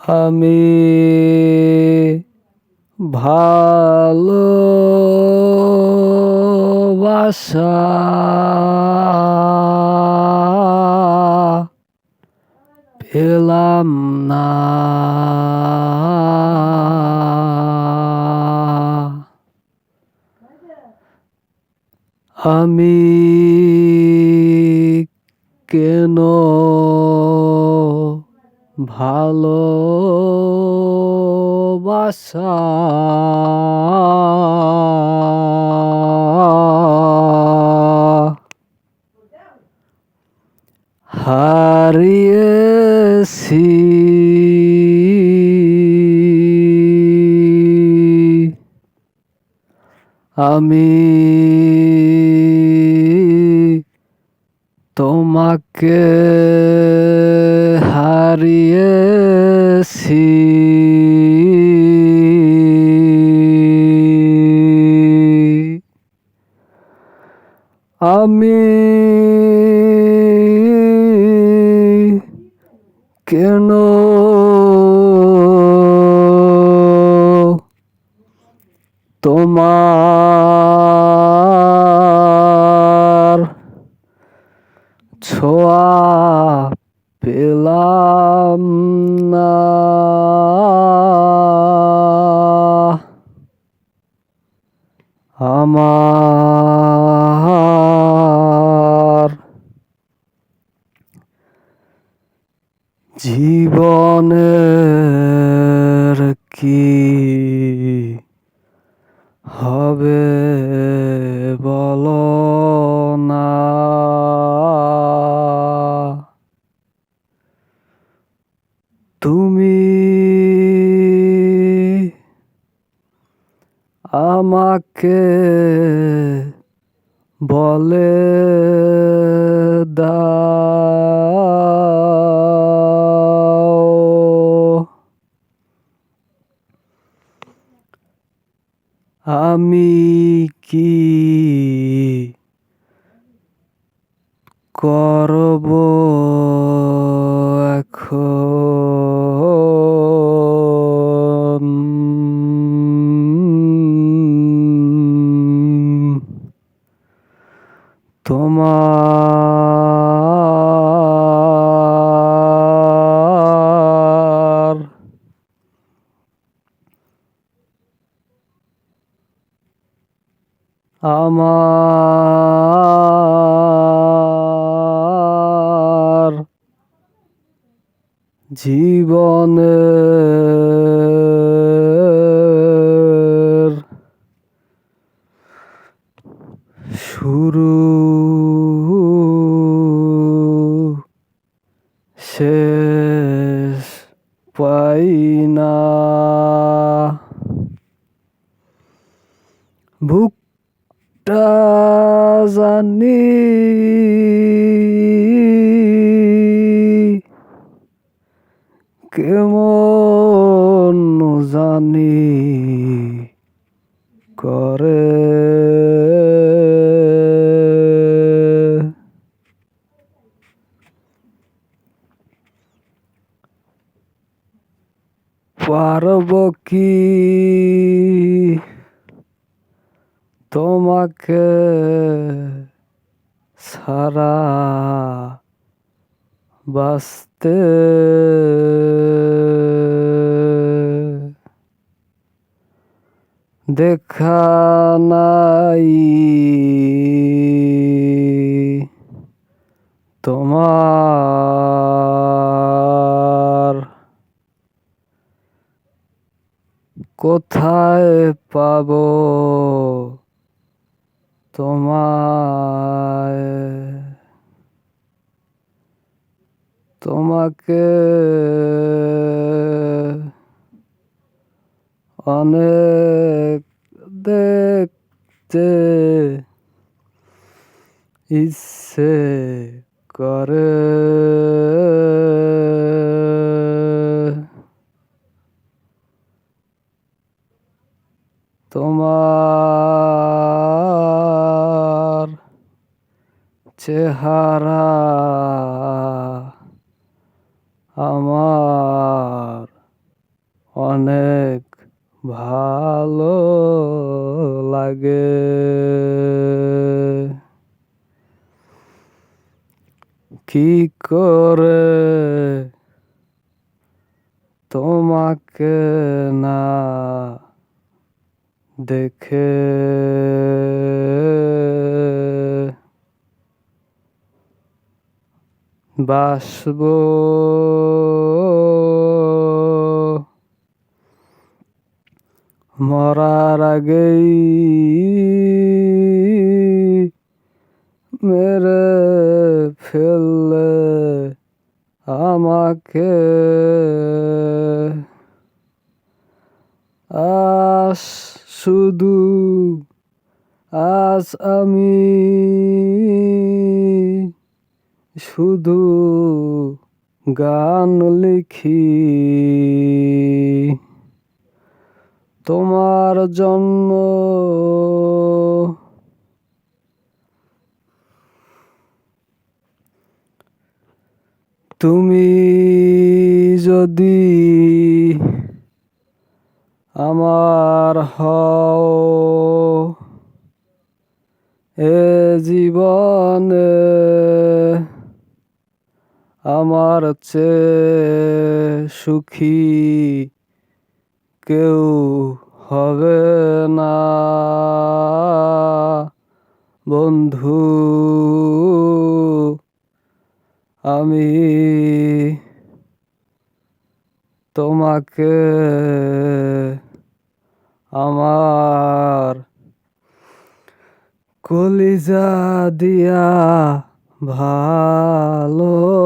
আমি ভালোবাসা পেলাম না। আমি কেন ভালোবাসা হারিয়েছি, আমি তোমাকে হারিয়েছি। আমি কেন তোমার ছোঁয়া পেলাম না। আমার জীবনের কি হবে বলো না, তুমি আমাকে বলে দাও, আমি কি করব এখন? তোমার আমার জীবনের শুরু শেষ পাই না, বুকটা জানি কেমন জানি করে, পারব কি তোমাকে ছাড়া বাঁচতে? দেখা নাই তোমার, কোথায় পাবো তোমায়? তোমাকে অনেক দেখতে ইচ্ছে করে, তোমার চেহারা আমার কি করে তোমাকে না দেখে বাসবো, মরার আগেই মেরে ফেললে আমাকে। আজ শুধু আজ আমি শুধু গান লিখি তোমার জন্য। তুমি যদি আমার হও এ জীবনে, আমার চেয়ে সুখী কেউ হবে না বন্ধু। আমি তোমাকে আমার কলিজা দিয়া ভালোবাসি।